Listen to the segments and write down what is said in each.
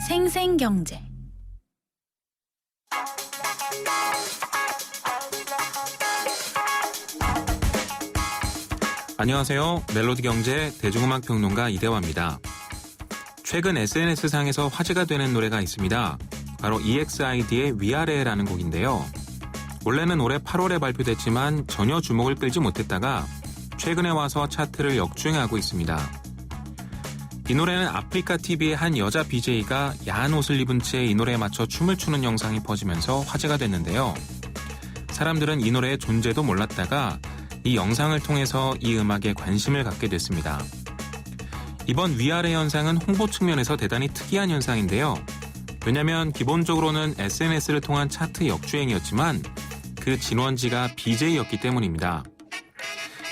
생생경제. 안녕하세요. 멜로디경제 대중음악평론가 이대화입니다. 최근 SNS상에서 화제가 되는 노래가 있습니다. 바로 EXID의 위아래라는 곡인데요. 원래는 올해 8월에 발표됐지만 전혀 주목을 끌지 못했다가 최근에 와서 차트를 역주행하고 있습니다. 이 노래는 아프리카 TV의 한 여자 BJ가 야한 옷을 입은 채 이 노래에 맞춰 춤을 추는 영상이 퍼지면서 화제가 됐는데요. 사람들은 이 노래의 존재도 몰랐다가 이 영상을 통해서 이 음악에 관심을 갖게 됐습니다. 이번 위아래 현상은 홍보 측면에서 대단히 특이한 현상인데요. 왜냐하면 기본적으로는 SNS를 통한 차트 역주행이었지만 그 진원지가 BJ였기 때문입니다.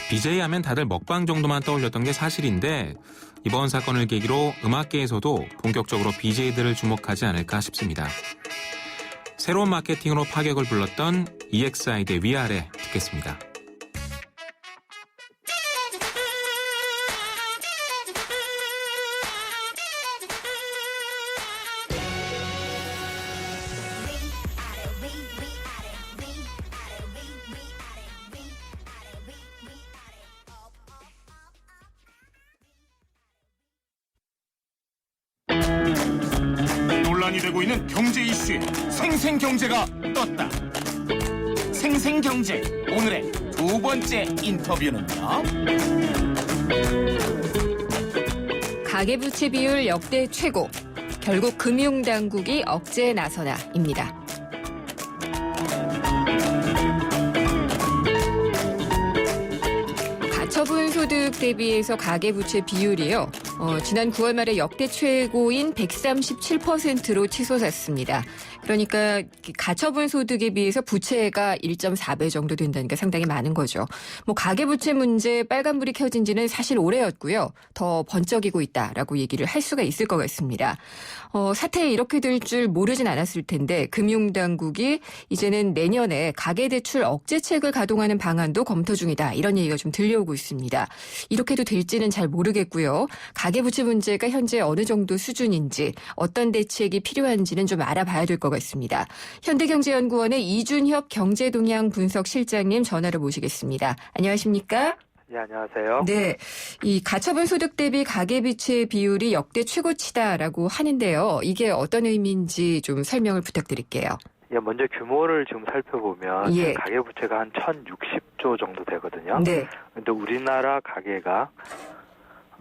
BJ 하면 다들 먹방 정도만 떠올렸던 게 사실인데 이번 사건을 계기로 음악계에서도 본격적으로 BJ들을 주목하지 않을까 싶습니다. 새로운 마케팅으로 파격을 불렀던 EXID의 위아래 듣겠습니다. 논란이 되고 있는 경제 이슈에 생생경제가 떴다. 생생경제 오늘의 두 번째 인터뷰는요. 가계부채 비율 역대 최고. 결국 금융당국이 억제에 나서나입니다. 가처분 소득 대비해서 가계부채 비율이요. 지난 9월 말에 역대 최고인 137%로 치솟았습니다. 그러니까 가처분 소득에 비해서 부채가 1.4배 정도 된다니까 상당히 많은 거죠. 가계부채 문제 빨간불이 켜진 지는 사실 오래였고요. 더 번쩍이고 있다라고 얘기를 할 수가 있을 것 같습니다. 사태에 이렇게 될 줄 모르진 않았을 텐데 금융당국이 이제는 내년에 가계대출 억제책을 가동하는 방안도 검토 중이다. 이런 얘기가 좀 들려오고 있습니다. 이렇게도 될지는 잘 모르겠고요. 가계부채 문제가 현재 어느 정도 수준인지 어떤 대책이 필요한지는 좀 알아봐야 될 것 같습니다. 현대경제연구원의 이준협 경제동향 분석실장님 전화로 모시겠습니다. 안녕하십니까? 네, 안녕하세요. 네, 이 가처분 소득 대비 가계부채 비율이 역대 최고치다라고 하는데요. 이게 어떤 의미인지 좀 설명을 부탁드릴게요. 예, 먼저 규모를 지금 살펴보면 예. 가계부채가 한 1,060조 정도 되거든요. 네. 근데 우리나라 가계가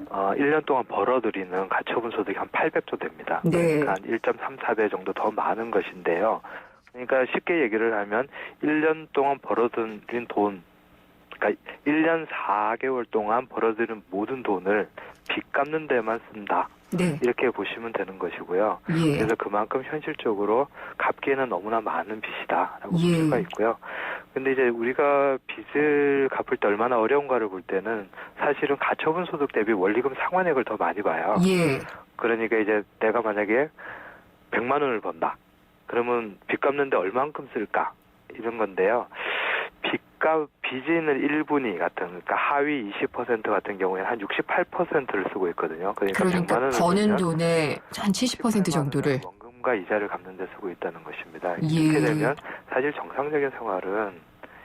1년 동안 벌어들이는 가처분 소득이 한 800조 됩니다. 네. 그러니까 한 1.34배 정도 더 많은 것인데요. 그러니까 쉽게 얘기를 하면 1년 동안 벌어들인 돈, 그러니까 1년 4개월 동안 벌어들인 모든 돈을 빚 갚는 데만 쓴다. 네. 이렇게 보시면 되는 것이고요. 예. 그래서 그만큼 현실적으로 갚기에는 너무나 많은 빚이다라고 예. 볼 수가 있고요. 근데 이제 우리가 빚을 갚을 때 얼마나 어려운가를 볼 때는 사실은 가처분 소득 대비 원리금 상환액을 더 많이 봐요. 예. 그러니까 이제 내가 만약에 100만 원을 번다. 그러면 빚 갚는데 얼만큼 쓸까? 이런 건데요. 빚이 있는 1분위 같은, 그러니까 하위 20% 같은 경우에는 한 68%를 쓰고 있거든요. 그러니까 100만 원을 버는 돈의 한 70% 정도를. 원금과 이자를 갚는 데 쓰고 있다는 것입니다. 예. 이렇게 되면 사실 정상적인 생활은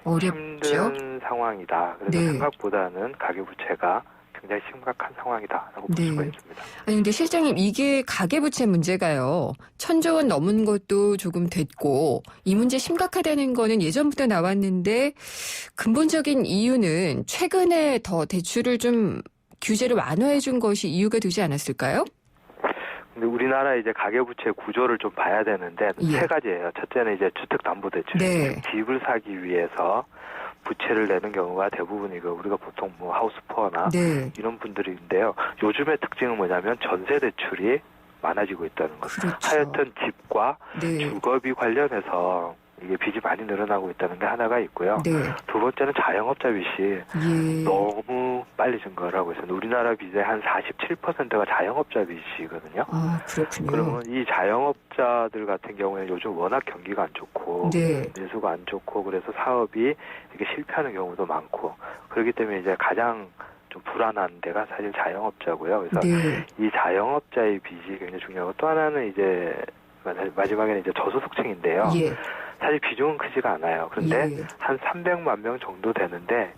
어렵죠? 힘든 상황이다. 그래서 네. 생각보다는 가계부채가 굉장히 심각한 상황이다라고 볼 네. 수가 있습니다. 아니 근데 실장님 이게 가계부채 문제가요. 1,000조 원 넘은 것도 조금 됐고 이 문제 심각하다는 거는 예전부터 나왔는데 근본적인 이유는 최근에 더 대출을 좀 규제를 완화해 준 것이 이유가 되지 않았을까요? 근데 우리나라 이제 가계부채 구조를 좀 봐야 되는데 예. 세 가지예요. 첫째는 이제 주택담보대출. 네. 집을 사기 위해서 부채를 내는 경우가 대부분이고 우리가 보통 하우스푸어나 네. 이런 분들인데요. 요즘의 특징은 뭐냐면 전세 대출이 많아지고 있다는 것. 그렇죠. 하여튼 집과 네. 주거비 관련해서 이게 빚이 많이 늘어나고 있다는 게 하나가 있고요. 네. 두 번째는 자영업자 빚이 예. 너무 빨리 증가를 하고 있습니다. 우리나라 빚의 한 47%가 자영업자 빚이거든요. 아, 그렇군요. 그러면 이 자영업자들 같은 경우에는 요즘 워낙 경기가 안 좋고 네. 매수가 안 좋고 그래서 사업이 이렇게 실패하는 경우도 많고 그렇기 때문에 이제 가장 좀 불안한 데가 사실 자영업자고요. 그래서 네. 이 자영업자의 빚이 굉장히 중요하고 또 하나는 이제 마지막에는 이제 저소득층인데요. 예. 사실 비중은 크지가 않아요. 그런데 예. 한 300만 명 정도 되는데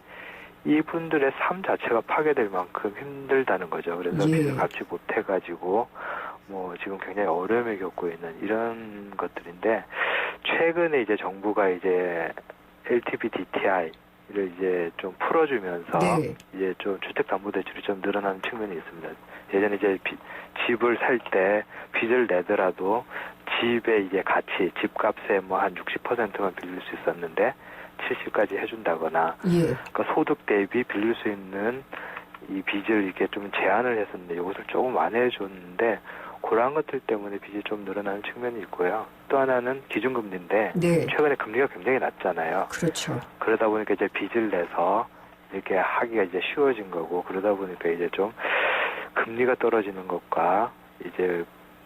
이분들의 삶 자체가 파괴될 만큼 힘들다는 거죠. 그래서 예. 빚을 갚지 못해가지고 뭐 지금 굉장히 어려움을 겪고 있는 이런 것들인데 최근에 이제 정부가 이제 LTV DTI를 이제 좀 풀어주면서 네. 이제 좀 주택담보대출이 좀 늘어나는 측면이 있습니다. 예전에 이제 집을 살 때 빚을 내더라도 집의 이제 가치, 집값의 뭐 한 60%만 빌릴 수 있었는데 70까지 해준다거나, 예. 그러니까 소득 대비 빌릴 수 있는 이 빚을 이렇게 좀 제한을 했었는데 이것을 조금 완화해줬는데 그러한 것들 때문에 빚이 좀 늘어나는 측면이 있고요. 또 하나는 기준금리인데 네. 최근에 금리가 굉장히 낮잖아요. 그렇죠. 그러다 보니까 이제 빚을 내서 이렇게 하기가 이제 쉬워진 거고 그러다 보니까 이제 좀 금리가 떨어지는 것과 이제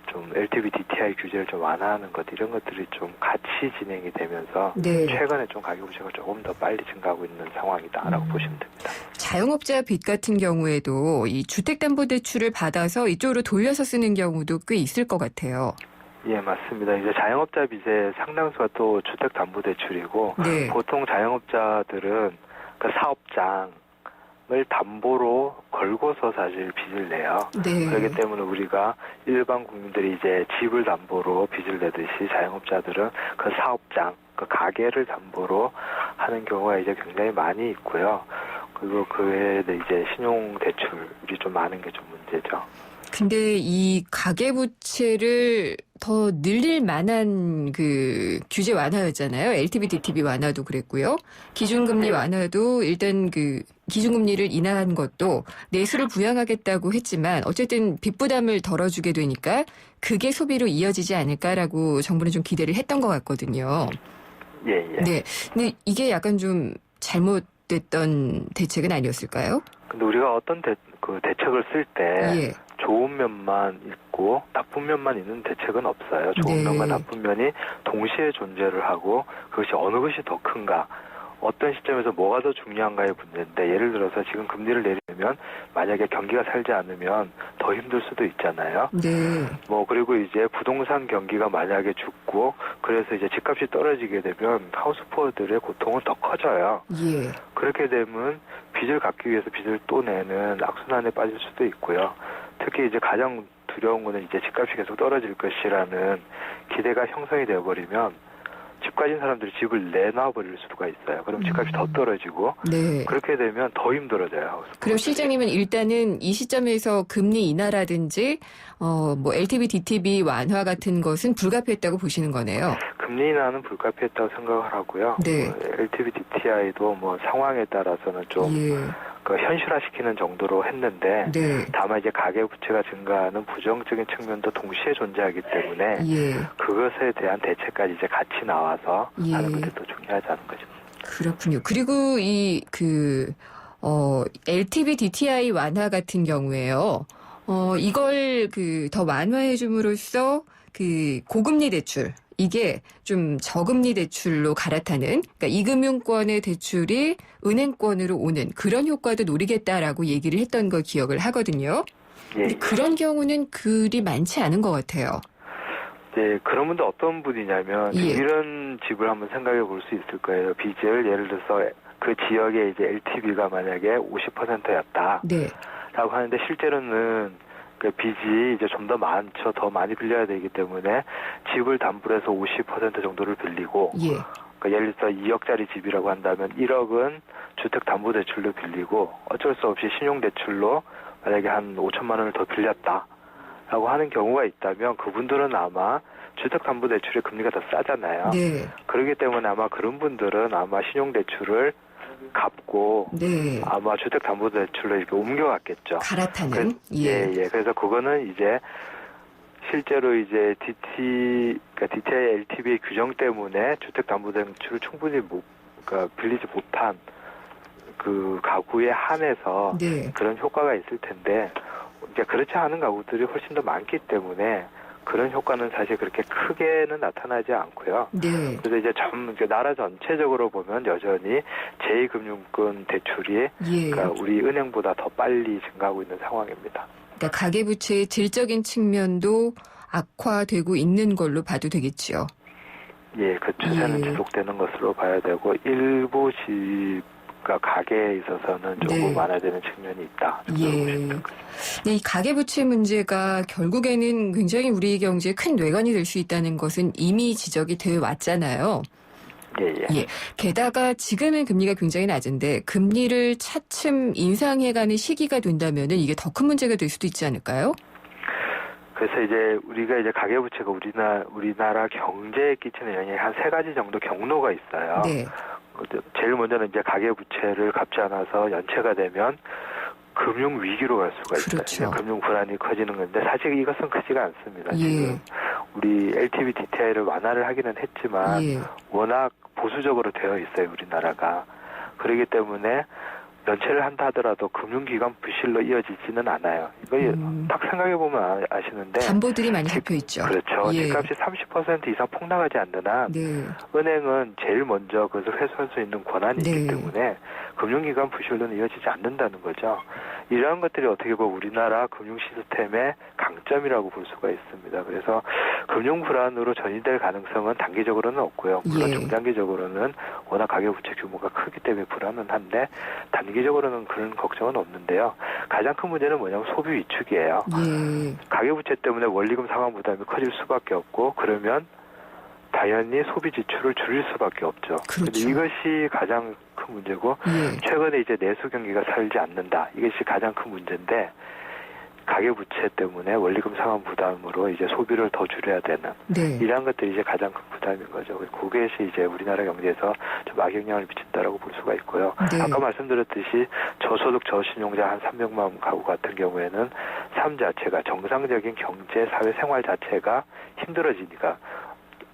좀 LTV DTI 규제를 좀 완화하는 것 이런 것들이 좀 같이 진행이 되면서 네. 최근에 좀 가계 부채가 조금 더 빨리 증가하고 있는 상황이다라고 보시면 됩니다. 자영업자 빚 같은 경우에도 이 주택담보대출을 받아서 이쪽으로 돌려서 쓰는 경우도 꽤 있을 것 같아요. 예, 맞습니다. 이제 자영업자 빚의 상당수가 또 주택담보대출이고 네. 보통 자영업자들은 그 사업장을 담보로 걸고서 사실 빚을 내요. 네. 그렇기 때문에 우리가 일반 국민들이 이제 집을 담보로 빚을 내듯이 자영업자들은 그 사업장, 그 가게를 담보로 하는 경우가 이제 굉장히 많이 있고요. 그리고 그 외에 이제 신용 대출이 좀 많은 게 좀 문제죠. 근데 이 가계부채를 더 늘릴 만한 그 규제 완화였잖아요. LTV, DTV 완화도 그랬고요. 기준금리 완화도 일단 그 기준금리를 인하한 것도 내수를 부양하겠다고 했지만 어쨌든 빚 부담을 덜어주게 되니까 그게 소비로 이어지지 않을까라고 정부는 좀 기대를 했던 것 같거든요. 예, 예. 네. 근데 이게 약간 좀 잘못됐던 대책은 아니었을까요? 근데 우리가 어떤 대책을 쓸 때 예. 좋은 면만 있고 나쁜 면만 있는 대책은 없어요. 좋은 네. 면과 나쁜 면이 동시에 존재를 하고 그것이 어느 것이 더 큰가 어떤 시점에서 뭐가 더 중요한가의 문제인데 예를 들어서 지금 금리를 내리면 만약에 경기가 살지 않으면 더 힘들 수도 있잖아요. 네. 뭐 그리고 이제 부동산 경기가 만약에 죽고 그래서 이제 집값이 떨어지게 되면 하우스푸어들의 고통은 더 커져요. 예. 그렇게 되면 빚을 갚기 위해서 빚을 또 내는 악순환에 빠질 수도 있고요. 특히 이제 가장 두려운 거는 이제 집값이 계속 떨어질 것이라는 기대가 형성이 되어버리면 집 가진 사람들이 집을 내놔버릴 수가 있어요. 그럼 집값이 더 떨어지고 네. 그렇게 되면 더 힘들어져요. 하우스 그럼 실장님은 일단은 이 시점에서 금리 인하라든지 뭐 LTV, DTV 완화 같은 것은 불가피했다고 보시는 거네요. 금리 인하는 불가피했다고 생각을 하고요. 네. LTV, DTI도 뭐 상황에 따라서는 좀 예. 현실화시키는 정도로 했는데 네. 다만 이제 가계 부채가 증가하는 부정적인 측면도 동시에 존재하기 때문에 예. 그것에 대한 대책까지 이제 같이 나와서 예. 하는 것이 더 중요하다는 거죠. 그렇군요. 그리고 LTV, DTI 완화 같은 경우에요. 이걸 더 완화해 줌으로써 고금리 대출 이게 좀 저금리 대출로 갈아타는 그러니까 이금융권의 대출이 은행권으로 오는 그런 효과도 노리겠다라고 얘기를 했던 거 기억을 하거든요. 예. 근데 그런 경우는 그리 많지 않은 것 같아요. 네, 그런 분들 어떤 분이냐면 예. 이런 집을 한번 생각해 볼 수 있을 거예요. 빚을 예를 들어서 그 지역의 이제 LTV가 만약에 50%였다. 네. 라고 하는데 실제로는 그 빚이 이제 좀 더 많죠. 더 많이 빌려야 되기 때문에 집을 담보로 해서 50% 정도를 빌리고 예. 그러니까 예를 들어서 2억짜리 집이라고 한다면 1억은 주택담보대출로 빌리고 어쩔 수 없이 신용대출로 만약에 한 5천만 원을 더 빌렸다라고 하는 경우가 있다면 그분들은 아마 주택담보대출의 금리가 더 싸잖아요. 네. 그렇기 때문에 아마 그런 분들은 아마 신용대출을 갚고 네. 아마 주택담보대출로 이렇게 옮겨갔겠죠. 갈아타는. 예. 그래서 그거는 이제 실제로 이제 DTI, LTV의 규정 때문에 주택담보대출을 충분히 빌리지 못한 그 가구에 한해서 네. 그런 효과가 있을 텐데 이제 그렇지 않은 가구들이 훨씬 더 많기 때문에 그런 효과는 사실 그렇게 크게는 나타나지 않고요. 네. 그래서 이제 나라 전체적으로 보면 여전히 제2금융권 대출이 예. 그러니까 우리 은행보다 더 빨리 증가하고 있는 상황입니다. 그러니까 가계부채의 질적인 측면도 악화되고 있는 걸로 봐도 되겠죠. 예, 그 추세는 예. 지속되는 것으로 봐야 되고 일부 집과 가게에 있어서는 조금 네. 완화되는 측면이 있다. 예. 네, 이 가계부채 문제가 결국에는 굉장히 우리 경제에 큰 뇌관이 될 수 있다는 것은 이미 지적이 되어 왔잖아요. 예, 예. 예. 게다가 지금은 금리가 굉장히 낮은데 금리를 차츰 인상해가는 시기가 된다면은 이게 더 큰 문제가 될 수도 있지 않을까요? 그래서 이제 우리가 이제 가계부채가 우리나라 경제에 끼치는 영향이 한 3가지 정도 경로가 있어요. 네. 제일 먼저는 이제 가계부채를 갚지 않아서 연체가 되면 금융 위기로 갈 수가 있어요. 그렇죠. 금융 불안이 커지는 건데 사실 이것은 크지가 않습니다. 예. 지금 우리 LTV DTI를 완화를 하기는 했지만 예. 워낙 보수적으로 되어 있어요, 우리나라가. 그렇기 때문에 연체를 한다 하더라도 금융기관 부실로 이어지지는 않아요. 이거 딱 생각해보면 아시는데 담보들이 많이 잡혀 있죠. 그렇죠. 예. 집값이 30% 이상 폭락하지 않는 한 네. 은행은 제일 먼저 그것을 회수할 수 있는 권한이 있기 네. 때문에 금융기관 부실로는 이어지지 않는다는 거죠. 이러한 것들이 어떻게 보면 우리나라 금융 시스템의 강점이라고 볼 수가 있습니다. 그래서 금융 불안으로 전이될 가능성은 단기적으로는 없고요. 물론 예. 중장기적으로는 워낙 가계부채 규모가 크기 때문에 불안은 한데 단기적으로는 그런 걱정은 없는데요. 가장 큰 문제는 뭐냐면 소비 위축이에요. 예. 가계부채 때문에 원리금 상환 부담이 커질 수밖에 없고 그러면 당연히 소비 지출을 줄일 수밖에 없죠. 그렇죠. 근데 이것이 가장 큰 문제고 예. 최근에 이제 내수 경기가 살지 않는다. 이것이 가장 큰 문제인데 가계부채 때문에 원리금 상환 부담으로 이제 소비를 더 줄여야 되는 네. 이러한 것들이 이제 가장 큰 부담인 거죠. 그것이 이제 우리나라 경제에서 좀 악영향을 미친다라고 볼 수가 있고요. 네. 아까 말씀드렸듯이 저소득 저신용자 한 300만 가구 같은 경우에는 삶 자체가 정상적인 경제 사회 생활 자체가 힘들어지니까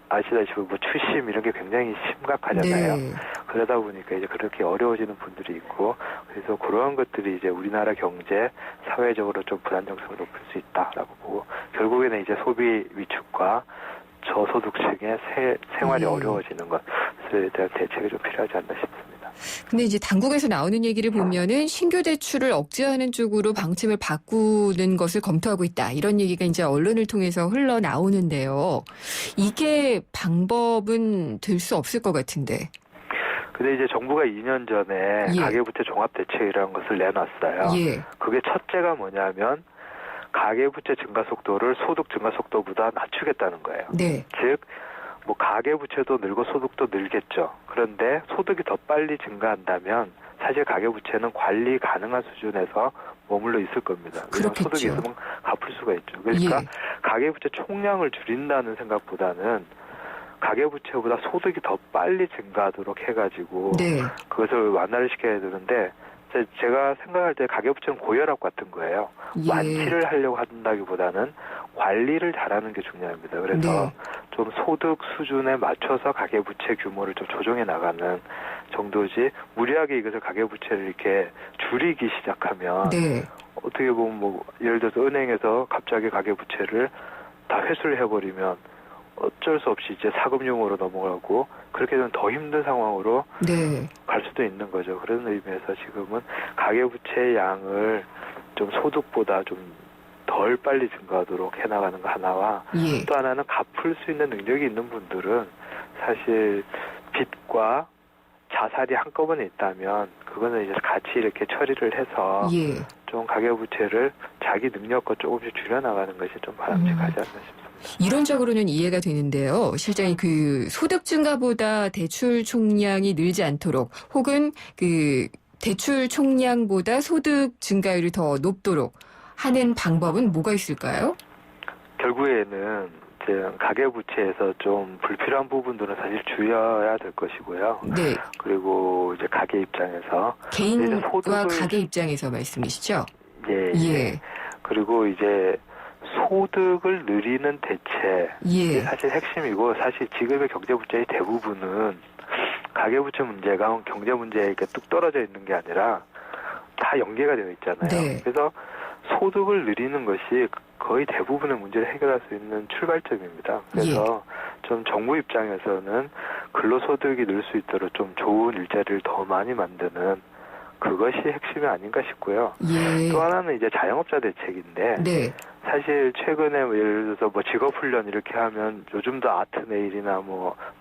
아시다시피 뭐 추심 이런 게 굉장히 심각하잖아요. 네. 그러다 보니까 이제 그렇게 어려워지는 분들이 있고 그래서 그러한 것들이 이제 우리나라 경제 사회적으로 좀 불안정성을 높일 수 있다라고 보고 결국에는 이제 소비 위축과 저소득층의 생활이 예. 어려워지는 것에 대한 대책이 좀 필요하지 않나 싶습니다. 근데 이제 당국에서 나오는 얘기를 보면은 신규 대출을 억제하는 쪽으로 방침을 바꾸는 것을 검토하고 있다. 이런 얘기가 이제 언론을 통해서 흘러나오는데요. 이게 방법은 될 수 없을 것 같은데. 근데 이제 정부가 2년 전에 예. 가계부채 종합대책이라는 것을 내놨어요. 예. 그게 첫째가 뭐냐면 가계부채 증가 속도를 소득 증가 속도보다 낮추겠다는 거예요. 네. 즉, 뭐 가계부채도 늘고 소득도 늘겠죠. 그런데 소득이 더 빨리 증가한다면 사실 가계부채는 관리 가능한 수준에서 머물러 있을 겁니다. 왜냐하면 그렇겠죠. 소득이 있으면 갚을 수가 있죠. 그러니까 예. 가계부채 총량을 줄인다는 생각보다는 가계부채보다 소득이 더 빨리 증가하도록 해가지고 네. 그것을 완화를 시켜야 되는데 제가 생각할 때 가계부채는 고혈압 같은 거예요. 예. 완치를 하려고 한다기보다는 관리를 잘하는 게 중요합니다. 그래서 네. 좀 소득 수준에 맞춰서 가계부채 규모를 좀 조정해 나가는 정도지 무리하게 이것을 가계부채를 이렇게 줄이기 시작하면 네. 어떻게 보면 뭐 예를 들어서 은행에서 갑자기 가계부채를 다 회수를 해버리면 어쩔 수 없이 이제 사금융으로 넘어가고 그렇게 되면 더 힘든 상황으로 네. 갈 수도 있는 거죠. 그런 의미에서 지금은 가계부채 양을 좀 소득보다 좀 덜 빨리 증가하도록 해나가는 거 하나와 예. 또 하나는 갚을 수 있는 능력이 있는 분들은 사실 빚과 자살이 한꺼번에 있다면 그거는 이제 같이 이렇게 처리를 해서 예. 좀 가계부채를 자기 능력과 조금씩 줄여나가는 것이 좀 바람직하지 않나 싶습니다. 이론적으로는 이해가 되는데요. 실장님 그 소득 증가보다 대출 총량이 늘지 않도록 혹은 그 대출 총량보다 소득 증가율이 더 높도록 하는 방법은 뭐가 있을까요? 결국에는 이제 가계부채에서 좀 불필요한 부분들은 사실 줄여야 될 것이고요. 네. 그리고 이제 가계 입장에서 개인과 소득을- 가계 입장에서 말씀이시죠? 예, 예. 그리고 이제 소득을 늘리는 대책 이게 예. 사실 핵심이고 사실 지금의 경제 문제의 대부분은 가계부채 문제가 경제 문제에 이렇게 뚝 떨어져 있는 게 아니라 다 연계가 되어 있잖아요. 네. 그래서 소득을 늘리는 것이 거의 대부분의 문제를 해결할 수 있는 출발점입니다. 그래서 좀 정부 입장에서는 근로소득이 늘 수 있도록 좀 좋은 일자리를 더 많이 만드는 그것이 핵심이 아닌가 싶고요. 예. 또 하나는 이제 자영업자 대책인데 네. 사실 최근에 예를 들어서 직업훈련 이렇게 하면 요즘도 아트 네일이나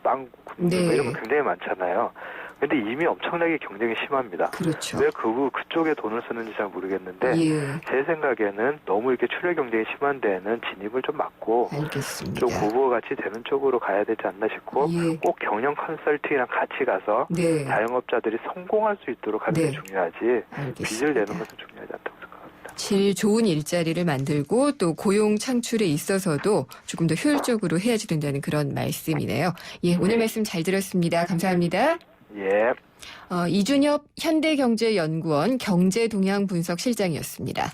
빵 굽는 네. 이런 거 굉장히 많잖아요. 근데 이미 엄청나게 경쟁이 심합니다. 그렇죠. 왜 그쪽에 돈을 쓰는지 잘 모르겠는데 예. 제 생각에는 너무 이렇게 출혈 경쟁이 심한 데에는 진입을 좀 막고 알겠습니다. 좀 고부가 같이 되는 쪽으로 가야 되지 않나 싶고 예. 꼭 경영 컨설팅이랑 같이 가서 네. 자영업자들이 성공할 수 있도록 하는 게 네. 중요하지 빚을 알겠습니다. 내는 것은 중요하지 않다고 생각합니다. 질 좋은 일자리를 만들고 또 고용 창출에 있어서도 조금 더 효율적으로 해야지 된다는 그런 말씀이네요. 예, 오늘 말씀 잘 들었습니다. 감사합니다. 예. 이준엽 현대경제연구원 경제동향분석실장이었습니다.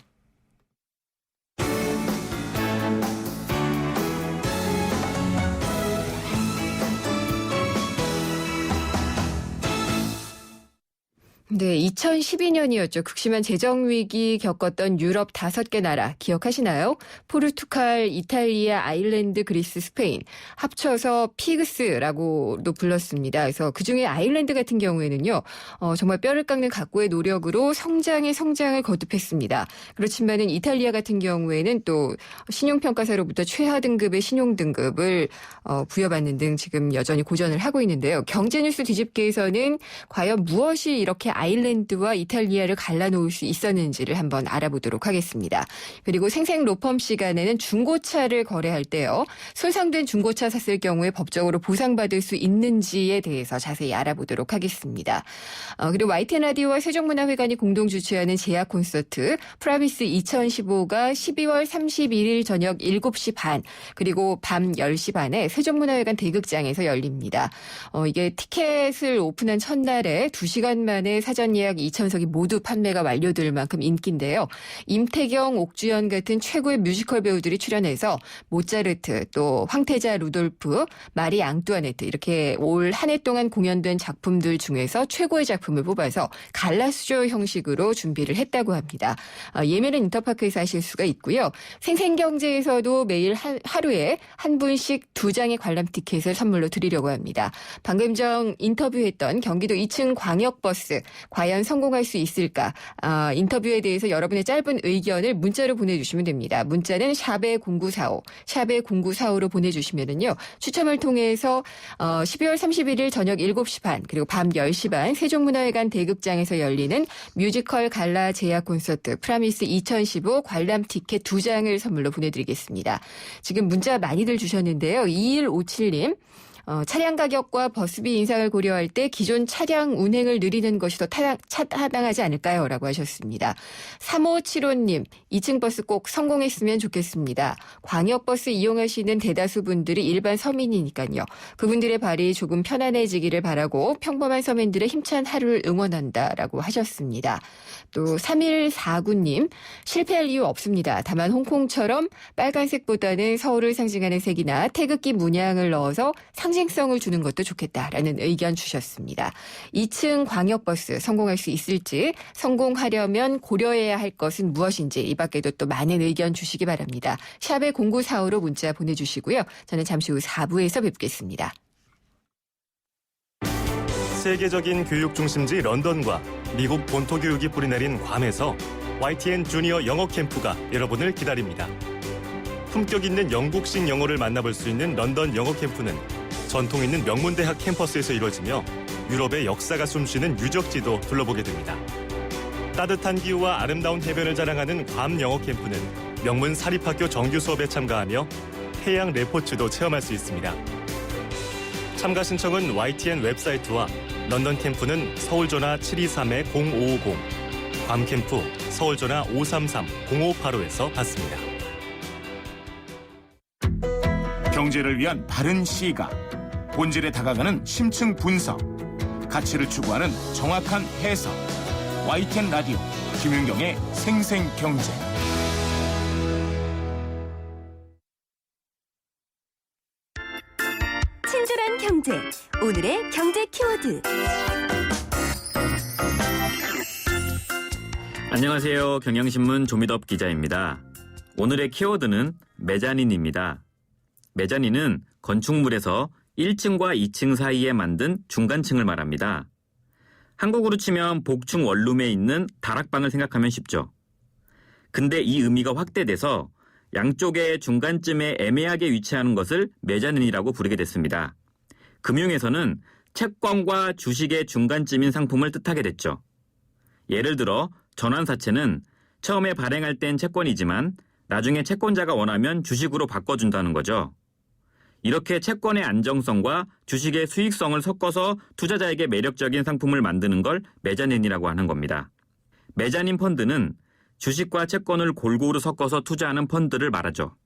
네, 2012년이었죠. 극심한 재정위기 겪었던 유럽 5개 나라 기억하시나요? 포르투갈, 이탈리아, 아일랜드, 그리스, 스페인 합쳐서 피그스라고도 불렀습니다. 그래서 그중에 아일랜드 같은 경우에는요. 정말 뼈를 깎는 각고의 노력으로 성장을 거듭했습니다. 그렇지만은 이탈리아 같은 경우에는 또 신용평가사로부터 최하 등급의 신용등급을 부여받는 등 지금 여전히 고전을 하고 있는데요. 경제뉴스 뒤집기에서는 과연 무엇이 이렇게 아일랜드와 이탈리아를 갈라놓을 수 있었는지를 한번 알아보도록 하겠습니다. 그리고 생생 로펌 시간에는 중고차를 거래할 때요. 손상된 중고차 샀을 경우에 법적으로 보상받을 수 있는지에 대해서 자세히 알아보도록 하겠습니다. 그리고 YTN 라디오와 세종문화회관이 공동 주최하는 제약 콘서트 프라미스 2015가 12월 31일 저녁 7시 반 그리고 밤 10시 반에 세종문화회관 대극장에서 열립니다. 이게 티켓을 오픈한 첫날에 2시간 만에 사전 예약 2,000석이 모두 판매가 완료될 만큼 인기인데요. 임태경, 옥주연 같은 최고의 뮤지컬 배우들이 출연해서 모차르트, 또 황태자 루돌프, 마리 앙뚜아네트 이렇게 올 한 해 동안 공연된 작품들 중에서 최고의 작품을 뽑아서 갈라쇼 형식으로 준비를 했다고 합니다. 예매는 인터파크에서 하실 수가 있고요. 생생경제에서도 매일 하루에 한 분씩 2장의 관람 티켓을 선물로 드리려고 합니다. 방금 전 인터뷰했던 경기도 2층 광역버스 과연 성공할 수 있을까? 인터뷰에 대해서 여러분의 짧은 의견을 문자로 보내주시면 됩니다. 문자는 샵의 0945, 샵의 0945로 보내주시면은요. 추첨을 통해서 12월 31일 저녁 7시 반 그리고 밤 10시 반 세종문화회관 대극장에서 열리는 뮤지컬 갈라 제약 콘서트 프라미스 2015 관람 티켓 2장을 선물로 보내드리겠습니다. 지금 문자 많이들 주셨는데요. 2157님. 차량 가격과 버스비 인상을 고려할 때 기존 차량 운행을 늘리는 것이 더 타당하지 않을까요? 라고 하셨습니다. 3575님, 2층 버스 꼭 성공했으면 좋겠습니다. 광역버스 이용하시는 대다수 분들이 일반 서민이니까요. 그분들의 발이 조금 편안해지기를 바라고 평범한 서민들의 힘찬 하루를 응원한다라고 하셨습니다. 또 3149님, 실패할 이유 없습니다. 다만 홍콩처럼 빨간색보다는 서울을 상징하는 색이나 태극기 문양을 넣어서 상징성을 주는 것도 좋겠다라는 의견 주셨습니다. 2층 광역버스 성공할 수 있을지, 성공하려면 고려해야 할 것은 무엇인지 이 밖에도 또 많은 의견 주시기 바랍니다. 샵의 0945로 문자 보내주시고요. 저는 잠시 후 4부에서 뵙겠습니다. 세계적인 교육 중심지 런던과 미국 본토 교육이 뿌리내린 괌에서 YTN 주니어 영어 캠프가 여러분을 기다립니다. 품격 있는 영국식 영어를 만나볼 수 있는 런던 영어 캠프는 전통 있는 명문대학 캠퍼스에서 이루어지며 유럽의 역사가 숨쉬는 유적지도 둘러보게 됩니다. 따뜻한 기후와 아름다운 해변을 자랑하는 괌 영어 캠프는 명문 사립학교 정규 수업에 참가하며 해양 레포츠도 체험할 수 있습니다. 참가 신청은 YTN 웹사이트와 런던 캠프는 서울전화 723-0550, 괌 캠프 서울전화 533-0585에서 받습니다. 경제를 위한 바른 시각, 본질에 다가가는 심층 분석, 가치를 추구하는 정확한 해석. YTN 라디오 김윤경의 생생경제. 친절한 경제, 오늘의 경제 키워드. 안녕하세요. 경향신문 조미덕 기자입니다. 오늘의 키워드는 메자닌입니다. 메자닌은 건축물에서 1층과 2층 사이에 만든 중간층을 말합니다. 한국으로 치면 복층 원룸에 있는 다락방을 생각하면 쉽죠. 근데 이 의미가 확대돼서 양쪽의 중간쯤에 애매하게 위치하는 것을 메자닌이라고 부르게 됐습니다. 금융에서는 채권과 주식의 중간쯤인 상품을 뜻하게 됐죠. 예를 들어 전환사채는 처음에 발행할 땐 채권이지만 나중에 채권자가 원하면 주식으로 바꿔준다는 거죠. 이렇게 채권의 안정성과 주식의 수익성을 섞어서 투자자에게 매력적인 상품을 만드는 걸 메자닌이라고 하는 겁니다. 메자닌 펀드는 주식과 채권을 골고루 섞어서 투자하는 펀드를 말하죠.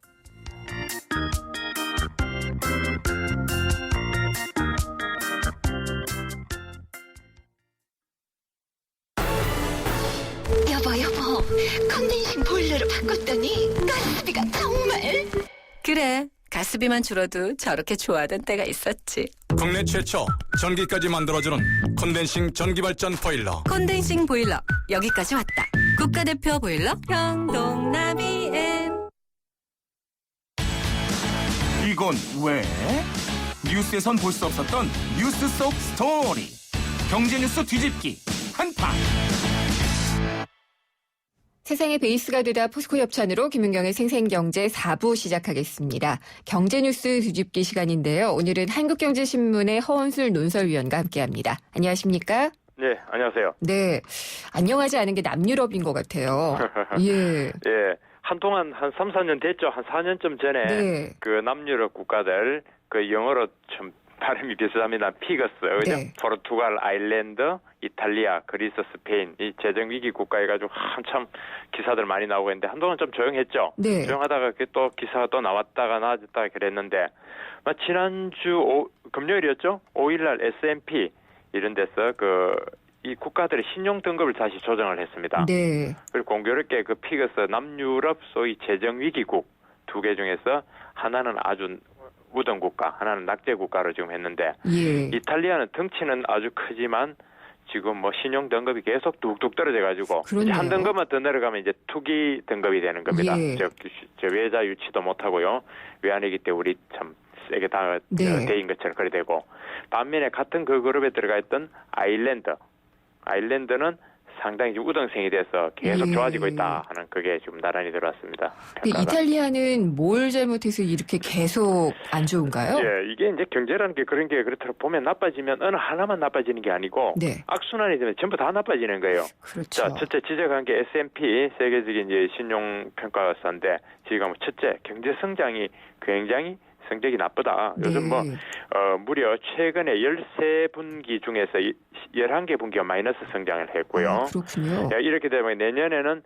여보, 컨덴싱 보일러로 바꿨더니 가스비가 정말. 그래, 가스비만 줄어도 저렇게 좋아하던 때가 있었지. 국내 최초 전기까지 만들어주는 컨덴싱 전기발전 보일러. 컨덴싱 보일러, 여기까지 왔다. 국가대표 보일러 평동나비엔. 이건 왜? 뉴스에선 볼 수 없었던 뉴스 속 스토리. 경제 뉴스 뒤집기 한파. 세상의 베이스가 되다 포스코 협찬으로 김윤경의 생생경제 4부 시작하겠습니다. 경제뉴스 뒤집기 시간인데요. 오늘은 한국경제신문의 허원술 논설위원과 함께합니다. 안녕하십니까? 네, 안녕하세요. 네, 안녕하지 않은 게 남유럽인 것 같아요. 예. 예, 한동안 한 3, 4년 됐죠. 한 4년쯤 전에 네. 그 남유럽 국가들 그 영어로 좀 발음이 비슷합니다. 피거스, 그죠? 네. 포르투갈, 아일랜드, 이탈리아, 그리스, 스페인 이 재정 위기 국가 해가지고 한참 기사들 많이 나오고 있는데 한동안 좀 조용했죠. 네. 조용하다가 또 기사가 또 나왔다가 나아졌다가 그랬는데 지난주 금요일이었죠. 5일날 S&P 이런 데서 이 국가들의 신용 등급을 다시 조정을 했습니다. 네. 그리고 공교롭게 그 피거스 남유럽 소위 재정 위기국 두 개 중에서 하나는 아주 우등 국가, 하나는 낙제 국가로 지금 했는데 예. 이탈리아는 덩치는 아주 크지만 지금 신용 등급이 계속 뚝뚝 떨어져가지고 이제 한 등급만 더 내려가면 이제 투기 등급이 되는 겁니다. 예. 저 외자 유치도 못하고요. 외환위기 때 우리 참 세게 다 대인 것처럼 그래 되고 반면에 같은 그 그룹에 들어가 있던 아일랜드는 상당히 우등생이 돼서 계속 좋아지고 있다 하는 그게 지금 나란히 들어왔습니다. 이탈리아는 뭘 잘못해서 이렇게 계속 안 좋은가요? 예, 이게 이제 경제라는 게 그런 게 그렇다고 보면 나빠지면 어느 하나만 나빠지는 게 아니고 네. 악순환이 되면 전부 다 나빠지는 거예요. 그렇죠. 자, 첫째 지적한 게 S&P 세계적인 이제 신용 평가사인데 지금 첫째 경제 성장이 굉장히 성적이 나쁘다. 요즘 무려 최근에 13분기 중에서 11개 분기가 마이너스 성장을 했고요. 그렇군요. 이렇게 되면 내년에는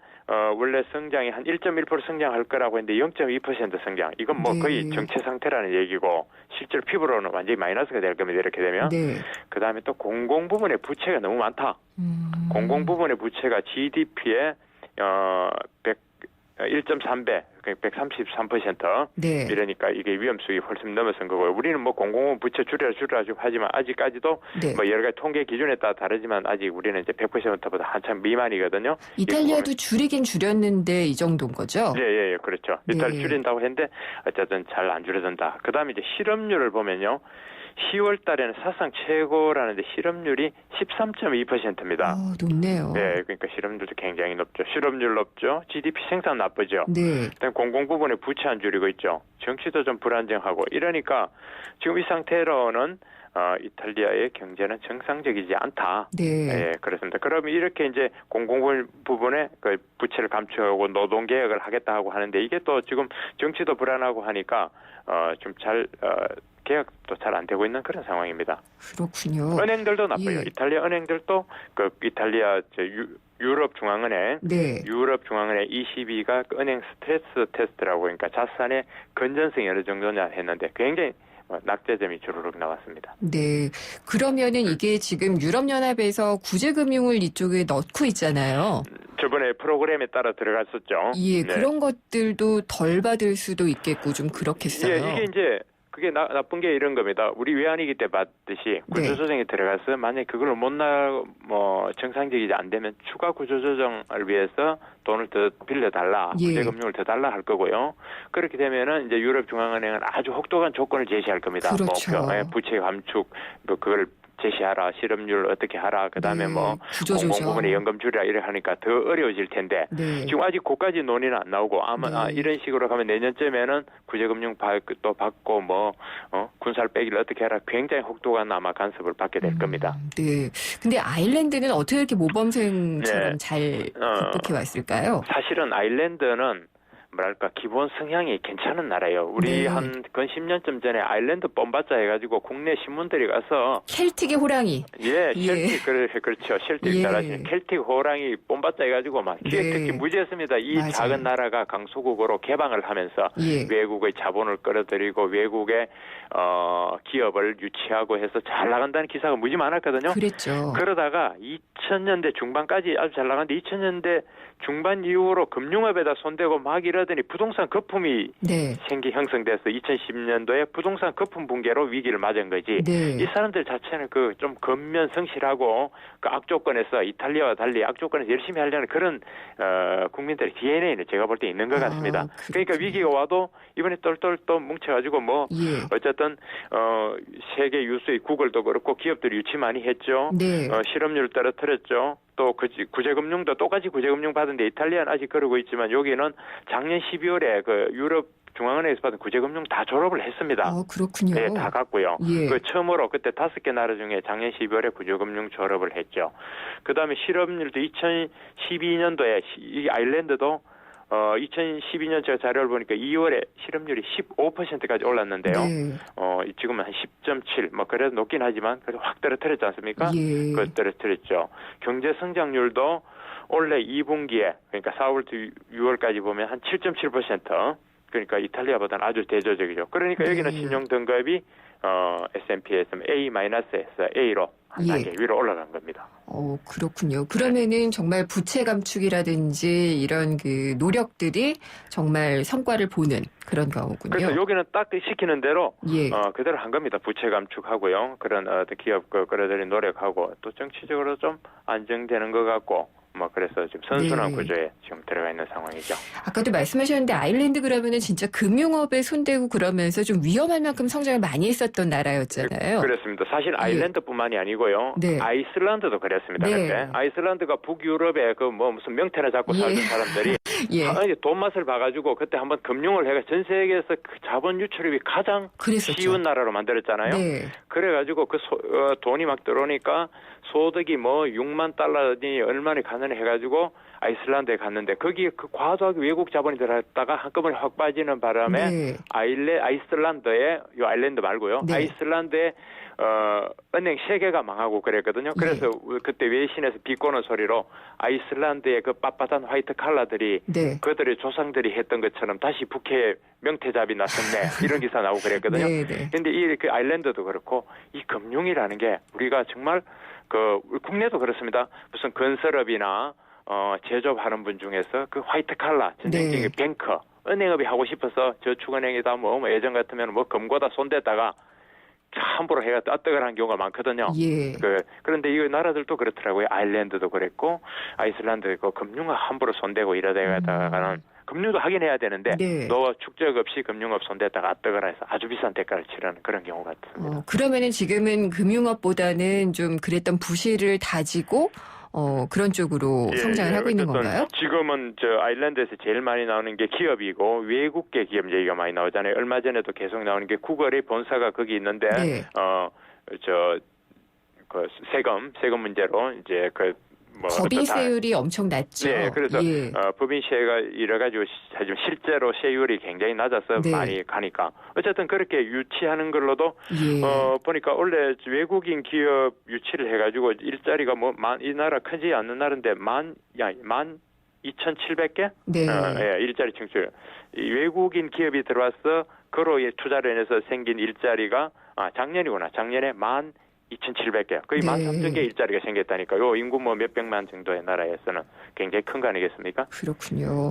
원래 성장이 한 1.1% 성장할 거라고 했는데 0.2% 성장. 이건 거의 정체 상태라는 얘기고 실제로 피부로는 완전히 마이너스가 될 겁니다. 이렇게 되면. 그다음에 또 공공 부문의 부채가 너무 많다. 공공 부문의 부채가 GDP의 1.3배, 133%. 네. 이러니까 이게 위험수위 훨씬 넘어선 거고요. 우리는 공공부문 부채 줄여라 하지만 아직까지도 여러 가지 통계 기준에 따라 다르지만 아직 우리는 이제 100%보다 한참 미만이거든요. 이탈리아도 줄이긴 줄였는데 이 정도인 거죠? 예, 그렇죠. 이탈리아 줄인다고 했는데 어쨌든 잘 안 줄어든다. 그다음에 이제 실업률을 보면요. 10월 달에는 사상 최고라는데 실업률이 13.2%입니다. 높네요. 네, 그러니까 실업률도 굉장히 높죠. 실업률 높죠. GDP 생산 나쁘죠. 네. 그다음 공공 부분에 부채 안 줄이고 있죠. 정치도 좀 불안정하고 이러니까 지금 이 상태로는 이탈리아의 경제는 정상적이지 않다. 네. 그렇습니다. 그러면 이렇게 이제 공공 부분에 그 부채를 감축하고 노동 개혁을 하겠다 하고 하는데 이게 또 지금 정치도 불안하고 하니까 좀 계약도 잘 안 되고 있는 그런 상황입니다. 그렇군요. 은행들도 나빠요. 이탈리아 은행들도 그 이탈리아 유럽 중앙은행, 유럽 중앙은행 ECB가 그 은행 스트레스 테스트라고 그러니까 자산의 건전성이 어느 정도냐 했는데 굉장히 낙제점이 주르륵 나왔습니다. 네. 그러면은 이게 지금 유럽연합에서 구제금융을 이쪽에 넣고 있잖아요. 저번에 프로그램에 따라 들어갔었죠. 예, 그런 것들도 덜 받을 수도 있겠고 좀 그렇겠어요. 이게 이제 그게 나쁜 게 이런 겁니다. 우리 외환위기 때 봤듯이 구조조정이 들어가서 만약에 그걸 정상적이지 안 되면 추가 구조조정을 위해서 돈을 더 빌려달라, 구제금융을 더 달라 할 거고요. 그렇게 되면은 이제 유럽중앙은행은 아주 혹독한 조건을 제시할 겁니다. 그렇죠. 부채 감축, 그걸 제시하라, 실업률 어떻게 하라, 그다음에 공공 부분에 연금 줄이라 이렇게 하니까 더 어려워질 텐데 지금 아직 그까지 논의는 안 나오고 아마 이런 식으로 가면 내년쯤에는 구제금융 또 받고 군살 빼기를 어떻게 하라 굉장히 혹독한 아마 간섭을 받게 될 겁니다. 네. 근데 아일랜드는 어떻게 이렇게 모범생처럼 잘 극복해 왔을까요? 사실은 아일랜드는 뭐랄까 기본 성향이 괜찮은 나라예요. 우리 한 근 10년쯤 전에 아일랜드 뽐바자 해가지고 국내 신문들이 가서 켈틱의 호랑이. 켈틱 그렇죠. 켈틱 잘하시네. 켈틱 호랑이 뽐바자 해가지고 막 기획 특히 무지했습니다. 이 맞아요. 작은 나라가 강소국으로 개방을 하면서 외국의 자본을 끌어들이고 외국의 기업을 유치하고 해서 잘 나간다는 기사가 무지 많았거든요. 그랬죠. 그러다가 2000년대 중반까지 아주 잘 나갔는데 2000년대 중반 이후로 금융업에다 손대고 막 이러더니 부동산 거품이 형성돼서 2010년도에 부동산 거품 붕괴로 위기를 맞은 거지. 이 사람들 자체는 그 좀 겉면 성실하고 그 악조건에서 이탈리아와 달리 악조건에서 열심히 하려는 그런 국민들의 DNA는 제가 볼 때 있는 것 같습니다. 그러니까 위기가 와도 이번에 똘똘 또 뭉쳐가지고 어쨌든 세계 유수의 구글도 그렇고 기업들이 유치 많이 했죠. 실업률 떨어뜨렸죠. 또 구제금융도 똑같이 구제금융 받은데 이탈리아는 아직 그러고 있지만 여기는 작년 12월에 그 유럽 중앙은행에서 받은 구제금융 다 졸업을 했습니다. 그렇군요. 네, 다 갔고요. 그 처음으로 그때 5개 나라 중에 작년 12월에 구제금융 졸업을 했죠. 그 다음에 실업률도 2012년도에 이 아일랜드도 2012년 제가 자료를 보니까 2월에 실업률이 15%까지 올랐는데요. 지금은 한 10.7, 그래도 높긴 하지만 그래도 확 떨어뜨렸지 않습니까? 그걸 떨어뜨렸죠. 경제 성장률도 올해 2분기에 그러니까 4월부터 6월까지 보면 한 7.7%. 그러니까 이탈리아보다는 아주 대조적이죠. 그러니까 여기는 신용 등급이 S&P에서 A-에서 A로 한 단계 위로 올라간 겁니다. 그렇군요. 그러면은 정말 부채 감축이라든지 이런 그 노력들이 정말 성과를 보는 그런 경우군요. 그래서 여기는 딱 시키는 대로 그대로 한 겁니다. 부채 감축하고요. 그런 기업 끌어들인 노력하고 또 정치적으로 좀 안정되는 것 같고 그래서 지금 선순환 구조에 지금 들어가 있는 상황이죠. 아까도 말씀하셨는데 아일랜드 그러면은 진짜 금융업에 손대고 그러면서 좀 위험할 만큼 성장을 많이 했었던 나라였잖아요. 그렇습니다. 사실 아일랜드뿐만이 아니고요. 아이슬란드도 그랬습니다. 그때 아이슬란드가 북유럽에 무슨 명태나 잡고 살던 사람들이 돈 맛을 봐가지고 그때 한번 금융을 해가 전 세계에서 그 자본 유출입이 가장 쉬운 나라로 만들었잖아요. 그래가지고 돈이 막 들어오니까 소득이 6만 달러니 얼마나 가능해 해가지고 아이슬란드에 갔는데 거기에 과도하게 외국 자본이 들어갔다가 한꺼번에 확 빠지는 바람에 아이슬란드에 요 아일랜드 말고요. 아이슬란드에 은행 3개가 망하고 그랬거든요. 그래서 그때 외신에서 비꼬는 소리로 아이슬란드의 그 빳빳한 화이트 칼라들이 그들의 조상들이 했던 것처럼 다시 북해에 명태잡이 났었네. 이런 기사 나오고 그랬거든요. 그런데 그 아일랜드도 그렇고 이 금융이라는 게 우리가 정말 국내도 그렇습니다. 무슨 건설업이나 제조업하는 분 중에서 그 화이트 칼라 전형적인 뱅커 은행업이 하고 싶어서 저축은행에다 예전 같으면 금고다 손댔다가 함부로 해가 따뜻을 한 경우가 많거든요. 그런데 이 나라들도 그렇더라고요. 아일랜드도 그랬고 아이슬란드 금융업 함부로 손대고 이러다가는 금융도 하긴 해야 되는데 너 축적 없이 금융업 손댔다가 아뜨거라 해서 아주 비싼 대가를 치르는 그런 경우 같습니다. 그러면은 지금은 금융업보다는 좀 그랬던 부실을 다지고 그런 쪽으로 성장을 하고 있는 건가요? 지금은 아일랜드에서 제일 많이 나오는 게 기업이고 외국계 기업 얘기가 많이 나오잖아요. 얼마 전에도 계속 나오는 게 구글의 본사가 거기 있는데 세금 문제로 이제 법인세율이 엄청 낮죠. 그래서 법인세가 이래가지고 지금 실제로 세율이 굉장히 낮아서 많이 가니까 어쨌든 그렇게 유치하는 걸로도 보니까 원래 외국인 기업 유치를 해가지고 일자리가 이 나라 크지 않는 나라인데 12,700개? 일자리 창출. 외국인 기업이 들어와서 그로의 투자를 해서 생긴 일자리가 작년에 12,700개, 거의 13,000개 일자리가 생겼다니까. 요 인구 몇백만 정도의 나라에서는 굉장히 큰 거 아니겠습니까? 그렇군요.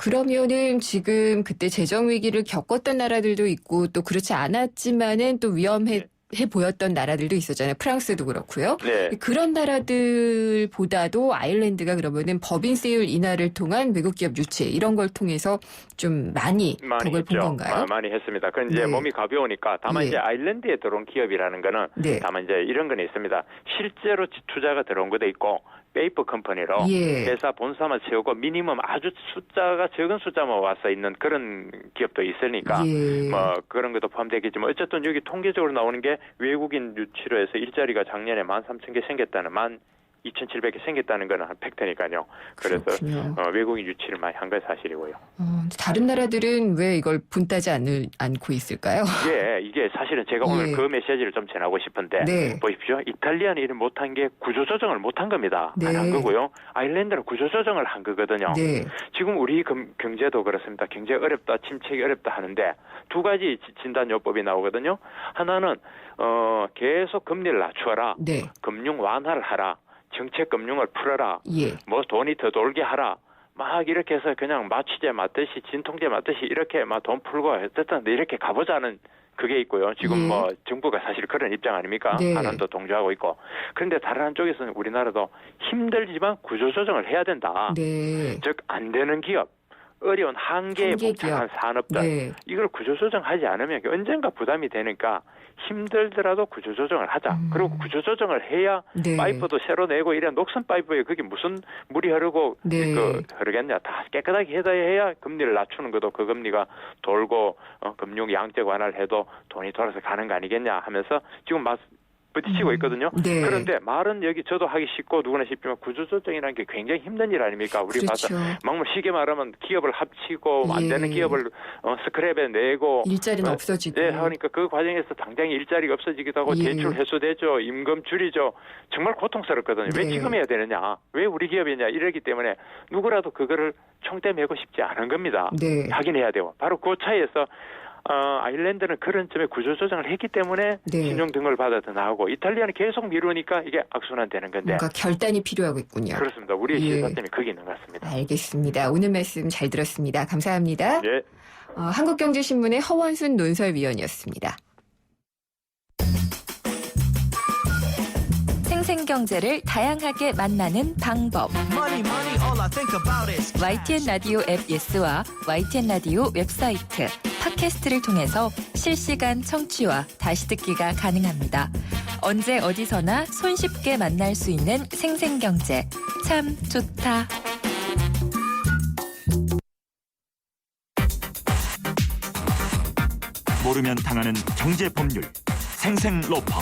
그러면은 지금 그때 재정 위기를 겪었던 나라들도 있고 또 그렇지 않았지만은 또 위험해 보였던 나라들도 있었잖아요. 프랑스도 그렇고요. 네. 그런 나라들보다도 아일랜드가 그러면은 법인세율 인하를 통한 외국 기업 유치 이런 걸 통해서 좀 많이 덕을 본 건가요? 많이 했습니다. 그건 이제 네. 몸이 가벼우니까 다만 이제 아일랜드에 들어온 기업이라는 거는 다만 이제 이런 건 있습니다. 실제로 투자가 들어온 것도 있고 페이퍼 컴퍼니로 회사 본사만 채우고 미니멈 아주 숫자가 적은 숫자만 와서 있는 그런 기업도 있으니까 뭐 그런 것도 포함되겠지만 어쨌든 여기 통계적으로 나오는 게 외국인 유치로 해서 일자리가 작년에 13,000개 생겼다는 12,700개 생겼다는 건 한 팩트니까요. 그래서 외국인 유치를 많이 한 건 사실이고요. 다른 나라들은 왜 이걸 분따지 않고 있을까요? 이게 사실은 제가 오늘 그 메시지를 좀 전하고 싶은데 보십시오. 이탈리아는 이를 못한 게 구조조정을 못한 겁니다. 안 한 거고요. 아일랜드는 구조조정을 한 거거든요. 지금 우리 경제도 그렇습니다. 굉장히 어렵다, 침체가 어렵다 하는데 두 가지 진단요법이 나오거든요. 하나는 계속 금리를 낮추어라. 금융 완화를 하라. 정책 금융을 풀어라. 뭐 돈이 더 돌게 하라. 막 이렇게 해서 그냥 마취제 맞듯이 진통제 맞듯이 이렇게 막 돈 풀고 어쨌든 이렇게 가보자는 그게 있고요. 지금 뭐 정부가 사실 그런 입장 아닙니까? 하나도 동조하고 있고. 그런데 다른 한쪽에서는 우리나라도 힘들지만 구조조정을 해야 된다. 즉 안 되는 기업. 어려운 한계에 복잡한 산업들 이걸 구조조정하지 않으면 언젠가 부담이 되니까 힘들더라도 구조조정을 하자. 그리고 구조조정을 해야 파이프도 새로 내고 이런 녹슨 파이프에 그게 무슨 물이 흐르고 흐르겠냐. 다 깨끗하게 해야 금리를 낮추는 것도 그 금리가 돌고 금융 양적 완화를 해도 돈이 돌아서 가는 거 아니겠냐 하면서 지금 부딪히고 있거든요. 그런데 말은 여기 저도 하기 쉽고 누구나 쉽지만 구조조정이라는 게 굉장히 힘든 일 아닙니까? 우리 봐서 막뭐 쉽게 말하면 기업을 합치고 안 되는 기업을 스크랩에 내고 일자리는 없어지고 하니까 그 과정에서 당장에 일자리가 없어지기도 하고 대출 해소되죠. 임금 줄이죠. 정말 고통스럽거든요. 왜 지금 해야 되느냐? 왜 우리 기업이냐? 이러기 때문에 누구라도 그거를 총대 메고 싶지 않은 겁니다. 하긴 해야 돼요. 바로 그 차이에서 아일랜드는 그런 점에 구조조정을 했기 때문에 신용 등을 받아 더 나오고 이탈리아는 계속 미루니까 이게 악순환되는 건데 뭔가 결단이 필요하고 있군요. 그렇습니다. 우리의 시사점이 거기 있는 것 같습니다. 알겠습니다. 오늘 말씀 잘 들었습니다. 감사합니다. 한국경제신문의 허원순 논설위원이었습니다. 생생경제를 다양하게 만나는 방법. YTN 라디오 앱 예스와 YTN 라디오 웹사이트, 팟캐스트를 통해서 실시간 청취와 다시 듣기가 가능합니다. 언제 어디서나 손쉽게 만날 수 있는 생생경제. 참 좋다. 모르면 당하는 경제 법률. 생생로펌.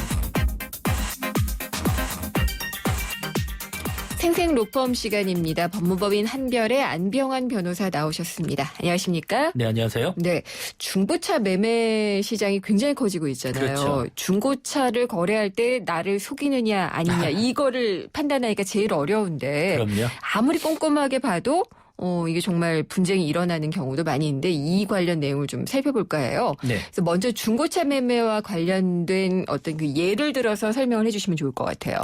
생생로펌 시간입니다. 법무법인 한별의 안병환 변호사 나오셨습니다. 안녕하십니까? 네, 안녕하세요. 네, 중고차 매매 시장이 굉장히 커지고 있잖아요. 그렇죠. 중고차를 거래할 때 나를 속이느냐 아니냐 이거를 판단하기가 제일 어려운데 그럼요. 아무리 꼼꼼하게 봐도 이게 정말 분쟁이 일어나는 경우도 많이 있는데 이 관련 내용을 좀 살펴볼까 해요. 그래서 먼저 중고차 매매와 관련된 어떤 그 예를 들어서 설명을 해주시면 좋을 것 같아요.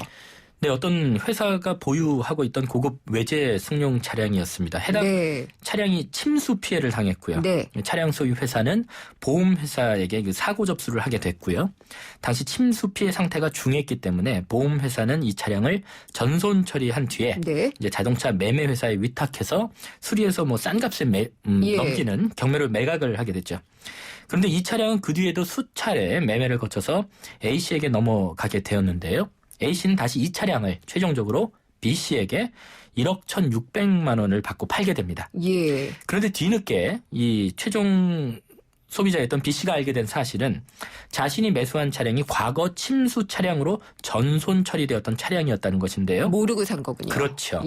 네, 어떤 회사가 보유하고 있던 고급 외제 승용 차량이었습니다. 해당 차량이 침수 피해를 당했고요. 차량 소유 회사는 보험회사에게 그 사고 접수를 하게 됐고요. 당시 침수 피해 상태가 중했기 때문에 보험회사는 이 차량을 전손 처리한 뒤에 이제 자동차 매매 회사에 위탁해서 수리해서 뭐 싼 값에 넘기는 경매로 매각을 하게 됐죠. 그런데 이 차량은 그 뒤에도 수차례 매매를 거쳐서 A씨에게 넘어가게 되었는데요. A씨는 다시 이 차량을 최종적으로 B씨에게 1억 1,600만 원을 받고 팔게 됩니다. 그런데 뒤늦게 이 최종 소비자였던 B씨가 알게 된 사실은 자신이 매수한 차량이 과거 침수 차량으로 전손 처리되었던 차량이었다는 것인데요. 모르고 산 거군요. 그렇죠.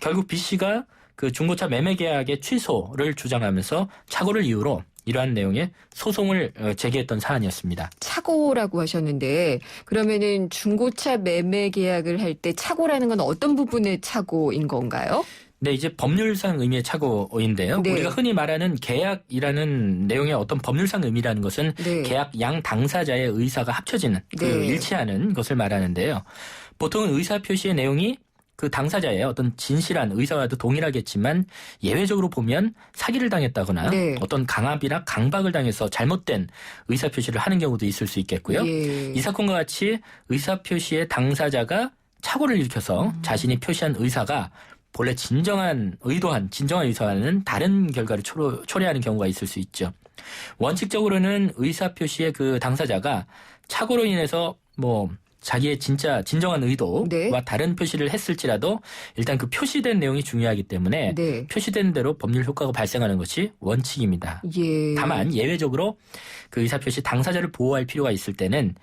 결국 B씨가 그 중고차 매매 계약의 취소를 주장하면서 착오를 이유로 이러한 내용의 소송을 제기했던 사안이었습니다. 착오라고 하셨는데 그러면은 중고차 매매 계약을 할 때 착오라는 건 어떤 부분의 착오인 건가요? 네, 이제 법률상 의미의 착오인데요. 우리가 흔히 말하는 계약이라는 내용의 어떤 법률상 의미라는 것은 계약 양 당사자의 의사가 합쳐지는 그 일치하는 것을 말하는데요. 보통은 의사 표시의 내용이 그 당사자의 어떤 진실한 의사와도 동일하겠지만 예외적으로 보면 사기를 당했다거나 네. 어떤 강압이나 강박을 당해서 잘못된 의사표시를 하는 경우도 있을 수 있겠고요. 예. 이 사건과 같이 의사표시의 당사자가 착오를 일으켜서 자신이 표시한 의사가 본래 진정한 의사와는 다른 결과를 초래하는 경우가 있을 수 있죠. 원칙적으로는 의사표시의 그 당사자가 착오로 인해서 자기의 진정한 의도와 네. 다른 표시를 했을지라도 일단 그 표시된 내용이 중요하기 때문에 네. 표시된 대로 법률 효과가 발생하는 것이 원칙입니다. 예. 다만 예외적으로 그 의사표시 당사자를 보호할 필요가 있을 때는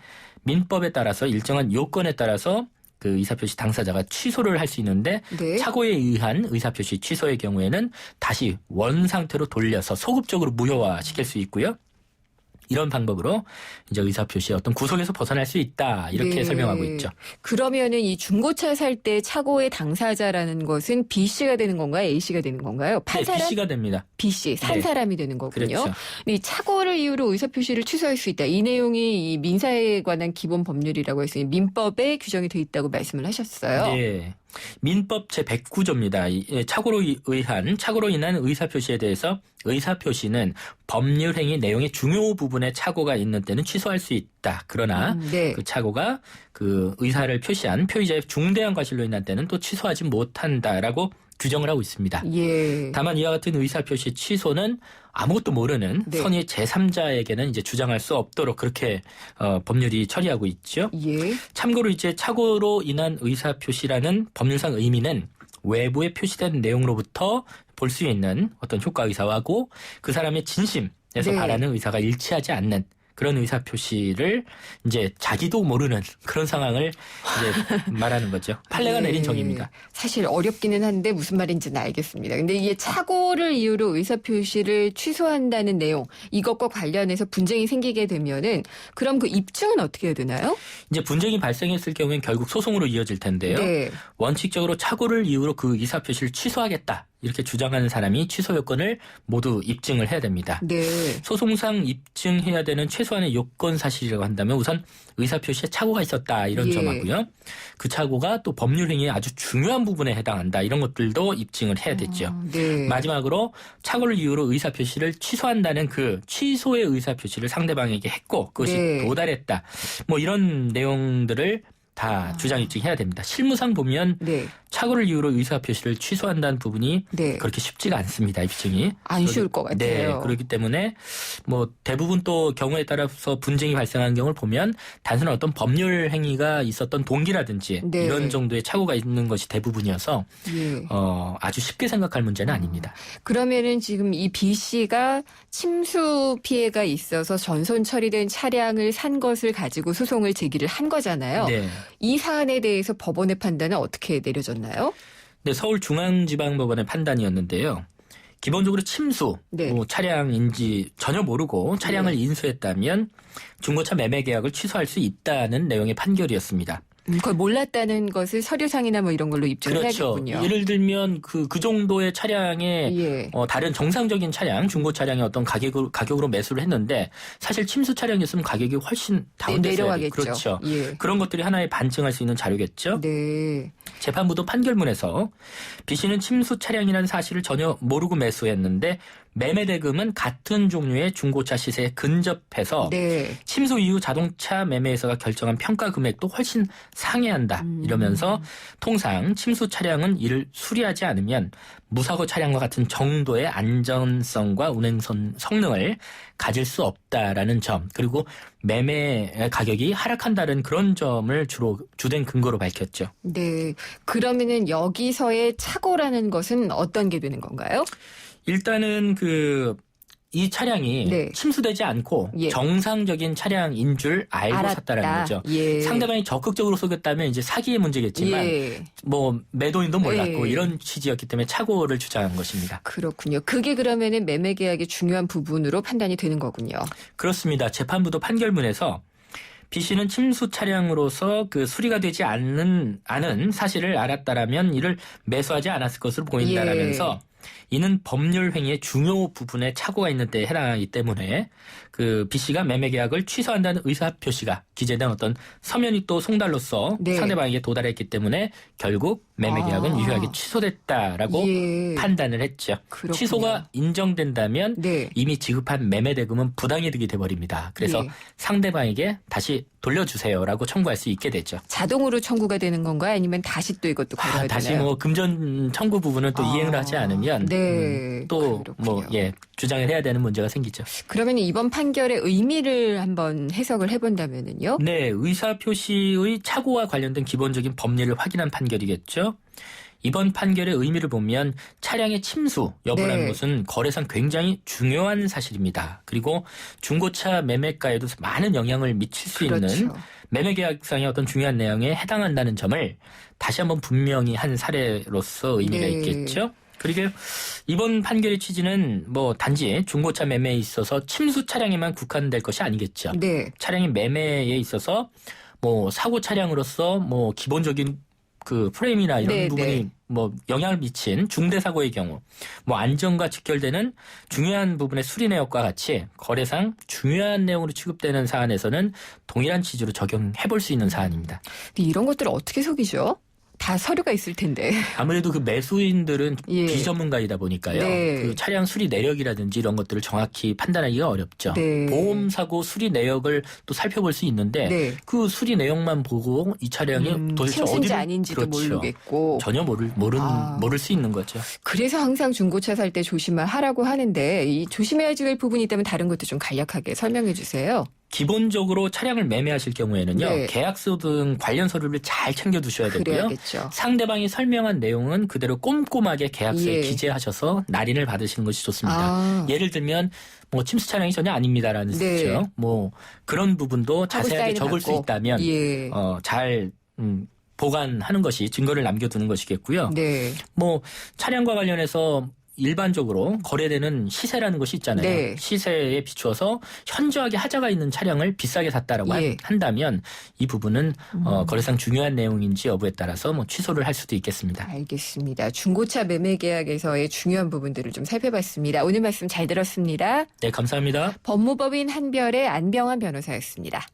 민법에 따라서 일정한 요건에 따라서 그 의사표시 당사자가 취소를 할 수 있는데 네. 착오에 의한 의사표시 취소의 경우에는 다시 원 상태로 돌려서 소급적으로 무효화시킬 수 있고요. 이런 방법으로 이제 의사표시의 어떤 구속에서 벗어날 수 있다 이렇게 네. 설명하고 있죠. 그러면은 이 중고차 살 때 착오의 당사자라는 것은 B 씨가 되는 건가요? A 씨가 되는 건가요? 판 네, 사람? B 씨가 됩니다. B 씨, 산 네. 사람이 되는 거군요. 그렇죠. 근데 이 착오를 이유로 의사표시를 취소할 수 있다. 이 내용이 이 민사에 관한 기본 법률이라고 해서 민법에 규정이 돼 있다고 말씀을 하셨어요. 네. 민법 제109조입니다. 착오로 인한 의사표시에 대해서 의사표시는 법률 행위 내용의 중요 부분에 착오가 있는 때는 취소할 수 있다. 그러나 네. 그 착오가 그 의사를 표시한 표의자의 중대한 과실로 인한 때는 또 취소하지 못한다라고 규정을 하고 있습니다. 예. 다만 이와 같은 의사표시 취소는 아무것도 모르는 네. 선의 제3자에게는 이제 주장할 수 없도록 그렇게 법률이 처리하고 있죠. 예. 참고로 이제 착오로 인한 의사표시라는 법률상 의미는 외부에 표시된 내용으로부터 볼 수 있는 어떤 효과 의사하고 그 사람의 진심에서 네. 바라는 의사가 일치하지 않는 그런 의사 표시를 이제 자기도 모르는 그런 상황을 이제 말하는 거죠. 판례가 네. 내린 정의입니다. 사실 어렵기는 한데 무슨 말인지는 알겠습니다. 근데 이게 착오를 이유로 의사표시를 취소한다는 내용, 이것과 관련해서 분쟁이 생기게 되면은 그럼 그 입증은 어떻게 해야 되나요? 이제 분쟁이 발생했을 경우엔 결국 소송으로 이어질 텐데요. 네. 원칙적으로 착오를 이유로 그 의사 표시를 취소하겠다. 이렇게 주장하는 사람이 취소 요건을 모두 입증을 해야 됩니다. 네. 소송상 입증해야 되는 최소한의 요건 사실이라고 한다면 우선 의사표시에 착오가 있었다 이런 예. 점하고요. 그 착오가 또 법률 행위의 아주 중요한 부분에 해당한다 이런 것들도 입증을 해야 되죠. 네. 마지막으로 착오를 이유로 의사표시를 취소한다는 그 취소의 의사표시를 상대방에게 했고 그것이 네. 도달했다. 이런 내용들을 다 주장 입증해야 됩니다. 실무상 보면 네. 착오를 이유로 의사표시를 취소한다는 부분이 네. 그렇게 쉽지가 않습니다. 입증이. 안 쉬울 것 같아요. 네. 그렇기 때문에 대부분 또 경우에 따라서 분쟁이 발생하는 경우를 보면 단순한 어떤 법률 행위가 있었던 동기라든지 네. 이런 정도의 착오가 있는 것이 대부분이어서 예. 아주 쉽게 생각할 문제는 아닙니다. 그러면은 지금 이 B 씨가 침수 피해가 있어서 전손 처리된 차량을 산 것을 가지고 소송을 제기를 한 거잖아요. 네. 이 사안에 대해서 법원의 판단은 어떻게 내려졌나요? 네, 서울중앙지방법원의 판단이었는데요. 기본적으로 침수, 네. 차량인지 전혀 모르고 차량을 인수했다면 중고차 매매 계약을 취소할 수 있다는 내용의 판결이었습니다. 그걸 몰랐다는 것을 서류상이나 이런 걸로 입증을 그렇죠. 해야겠군요. 예를 들면 그 정도의 차량에 예. 다른 정상적인 차량, 중고 차량의 어떤 가격으로 매수를 했는데 사실 침수 차량이었으면 가격이 훨씬 다운됐어요. 내려가겠죠. 그렇죠. 예. 그런 것들이 하나의 반증할 수 있는 자료겠죠. 네. 재판부도 판결문에서 B 씨는 침수 차량이라는 사실을 전혀 모르고 매수했는데 매매 대금은 같은 종류의 중고차 시세에 근접해서 네. 침수 이후 자동차 매매에서가 결정한 평가 금액도 훨씬 상회한다. 이러면서 통상 침수 차량은 이를 수리하지 않으면 무사고 차량과 같은 정도의 안전성과 운행 성능을 가질 수 없다라는 점, 그리고 매매 가격이 하락한다는 그런 점을 주된 근거로 밝혔죠. 네. 그러면은 여기서의 착오라는 것은 어떤 게 되는 건가요? 일단은 이 차량이 네. 침수되지 않고 예. 정상적인 차량인 줄 알고 알았다. 샀다라는 거죠. 예. 상대방이 적극적으로 속였다면 이제 사기의 문제겠지만 예. 매도인도 몰랐고 예. 이런 취지였기 때문에 착오를 주장한 것입니다. 그렇군요. 그게 그러면은 매매 계약의 중요한 부분으로 판단이 되는 거군요. 그렇습니다. 재판부도 판결문에서 B 씨는 침수 차량으로서 수리가 되지 않은 사실을 알았다라면 이를 매수하지 않았을 것으로 보인다라면서 이는 법률 행위의 중요 부분에 착오가 있는 데에 해당하기 때문에 그 B 씨가 매매 계약을 취소한다는 의사 표시가 기재된 어떤 서면이 또 송달로서 네. 상대방에게 도달했기 때문에 결국 매매 계약은 유효하게 취소됐다라고 예. 판단을 했죠. 그렇군요. 취소가 인정된다면 네. 이미 지급한 매매 대금은 부당이득이 돼버립니다. 그래서 예. 상대방에게 다시 돌려주세요라고 청구할 수 있게 되죠. 자동으로 청구가 되는 건가요? 아니면 다시 또 이것도 걸어야 되나요? 다시 뭐 금전 청구 부분은 또 이행을 하지 않으면 네. 또 뭐 주장을 해야 되는 문제가 생기죠. 그러면 이번 판결의 의미를 한번 해석을 해본다면은요? 네, 의사 표시의 착오와 관련된 기본적인 법리를 확인한 판결이겠죠. 이번 판결의 의미를 보면 차량의 침수 여부라는 네. 것은 거래상 굉장히 중요한 사실입니다. 그리고 중고차 매매가에도 많은 영향을 미칠 수 그렇죠. 있는 매매계약상의 어떤 중요한 내용에 해당한다는 점을 다시 한번 분명히 한 사례로서 의미가 네. 있겠죠. 그리고 이번 판결의 취지는 뭐 단지 중고차 매매에 있어서 침수 차량에만 국한될 것이 아니겠죠. 네. 차량의 매매에 있어서 뭐 사고 차량으로서 뭐 기본적인 그 프레임이나 이런 네, 부분이 네. 뭐 영향을 미친 중대 사고의 경우, 뭐 안전과 직결되는 중요한 부분의 수리 내역과 같이 거래상 중요한 내용으로 취급되는 사안에서는 동일한 취지로 적용해 볼 수 있는 사안입니다. 근데 이런 것들을 어떻게 속이죠? 다 서류가 있을 텐데. 아무래도 그 매수인들은 예. 비전문가이다 보니까요. 네. 그 차량 수리 내역이라든지 이런 것들을 정확히 판단하기가 어렵죠. 네. 보험 사고 수리 내역을 또 살펴볼 수 있는데 네. 그 수리 내역만 보고 이 차량이 도대체 침수인지 어디를 아닌지도 그렇죠. 모르겠고. 전혀 모를 수 있는 거죠. 그래서 항상 중고차 살 때 조심하라고 하는데 이 조심해야 될 부분이 있다면 다른 것도 좀 간략하게 설명해 주세요. 기본적으로 차량을 매매하실 경우에는요. 네. 계약서 등 관련 서류를 잘 챙겨두셔야 되고요. 그래야겠죠. 상대방이 설명한 내용은 그대로 꼼꼼하게 계약서에 예. 기재하셔서 날인을 받으시는 것이 좋습니다. 아. 예를 들면 뭐 침수 차량이 전혀 아닙니다라는 네. 뜻이죠. 뭐 그런 부분도 자세하게 사인을 적을 수 받고. 있다면 예. 잘 보관하는 것이 증거를 남겨두는 것이겠고요. 네. 뭐 차량과 관련해서 일반적으로 거래되는 시세라는 것이 있잖아요. 네. 시세에 비추어서 현저하게 하자가 있는 차량을 비싸게 샀다라고 예. 한다면 이 부분은 거래상 중요한 내용인지 여부에 따라서 뭐 취소를 할 수도 있겠습니다. 알겠습니다. 중고차 매매 계약에서의 중요한 부분들을 좀 살펴봤습니다. 오늘 말씀 잘 들었습니다. 네, 감사합니다. 법무법인 한별의 안병환 변호사였습니다.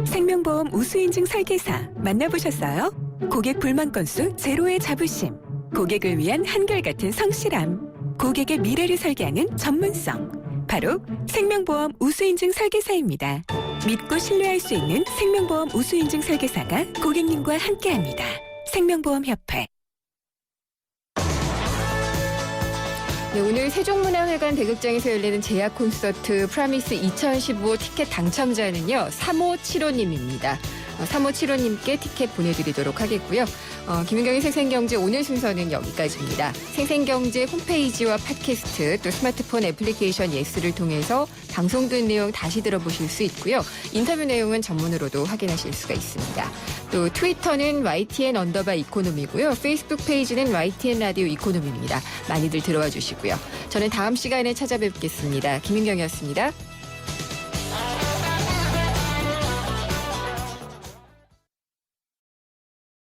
생명보험 우수인증 설계사 만나보셨어요? 고객 불만 건수 제로의 자부심, 고객을 위한 한결같은 성실함, 고객의 미래를 설계하는 전문성, 바로 생명보험 우수인증 설계사입니다. 믿고 신뢰할 수 있는 생명보험 우수인증 설계사가 고객님과 함께합니다. 생명보험협회. 네, 오늘 세종문화회관 대극장에서 열리는 제약 콘서트 프라미스 2015 티켓 당첨자는요 3575님입니다. 3575님께 티켓 보내드리도록 하겠고요. 김윤경의 생생경제 오늘 순서는 여기까지입니다. 생생경제 홈페이지와 팟캐스트 또 스마트폰 애플리케이션 예스를 통해서 방송된 내용 다시 들어보실 수 있고요. 인터뷰 내용은 전문으로도 확인하실 수가 있습니다. 또 트위터는 YTN_이코노미고요. 페이스북 페이지는 YTN 라디오 이코노미입니다. 많이들 들어와 주시고요. 저는 다음 시간에 찾아뵙겠습니다. 김윤경이었습니다.